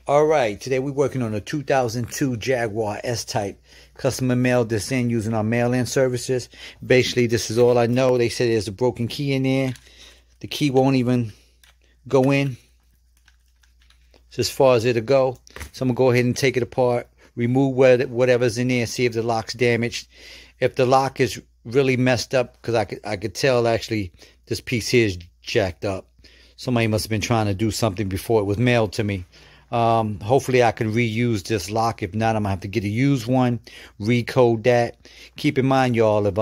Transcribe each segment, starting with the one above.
All right, today we're working on a 2002 Jaguar S-Type. Customer mailed this in using our mail-in services. Basically, this is all I know. They said there's a broken key in there. The key won't even go in. It's as far as it'll go. So I'm going to go ahead and take it apart, remove whatever's in there, see if the lock's damaged. If the lock is really messed up, because I could tell actually this piece here is jacked up. Somebody must have been trying to do something before it was mailed to me. Hopefully I can reuse this lock. If not, I'm gonna have to get a used one, recode that. Keep in mind, y'all, if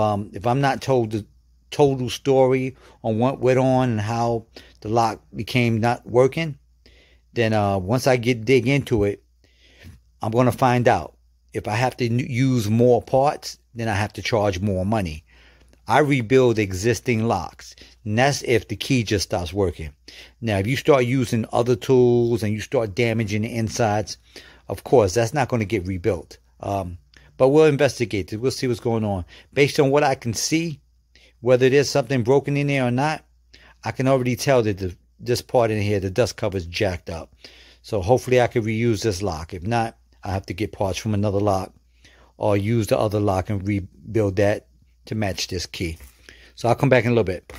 I'm not told the total story on what went on and how the lock became not working, then once I dig into it, I'm gonna find out. If I have to use more parts, then I have to charge more money. I rebuild existing locks, and that's if the key just stops working. Now, if you start using other tools and you start damaging the insides, of course, that's not going to get rebuilt. But we'll investigate it. We'll see what's going on. Based on what I can see, whether there's something broken in there or not, I can already tell that this part in here, the dust cover is jacked up. So hopefully I can reuse this lock. If not, I have to get parts from another lock or use the other lock and rebuild that to match this key. So I'll come back in a little bit.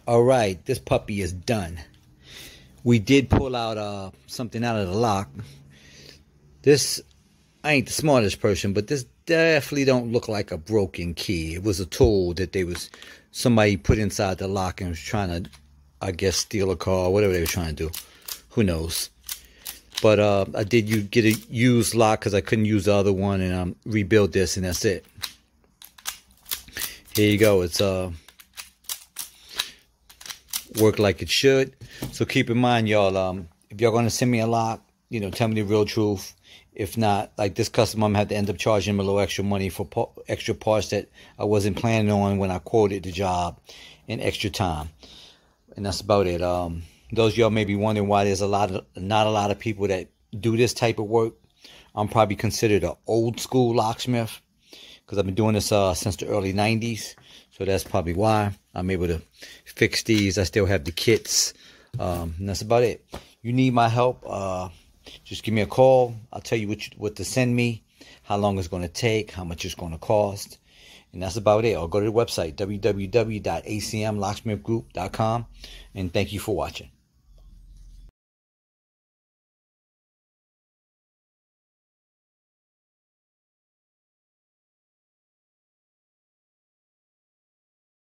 All right, this puppy is done. We did pull out something out of the lock. This, I ain't the smartest person, but this definitely don't look like a broken key. It was a tool that somebody put inside the lock and was trying to, I guess, steal a car, whatever they were trying to do. Who knows? But I did get a used lock because I couldn't use the other one, and rebuild this, and that's it. Here you go. It's work like it should. So keep in mind, y'all, if y'all gonna send me a lock, tell me the real truth. If not, like this customer, I'm gonna have to end up charging him a little extra money for extra parts that I wasn't planning on when I quoted the job, and extra time. And that's about it. Those of y'all may be wondering why there's not a lot of people that do this type of work. I'm probably considered an old school locksmith because I've been doing this since the early 90s. So that's probably why I'm able to fix these. I still have the kits. And that's about it. You need my help, just give me a call. I'll tell you what to send me, how long it's going to take, how much it's going to cost. And that's about it. Or go to the website, www.acmlocksmithgroup.com. And thank you for watching.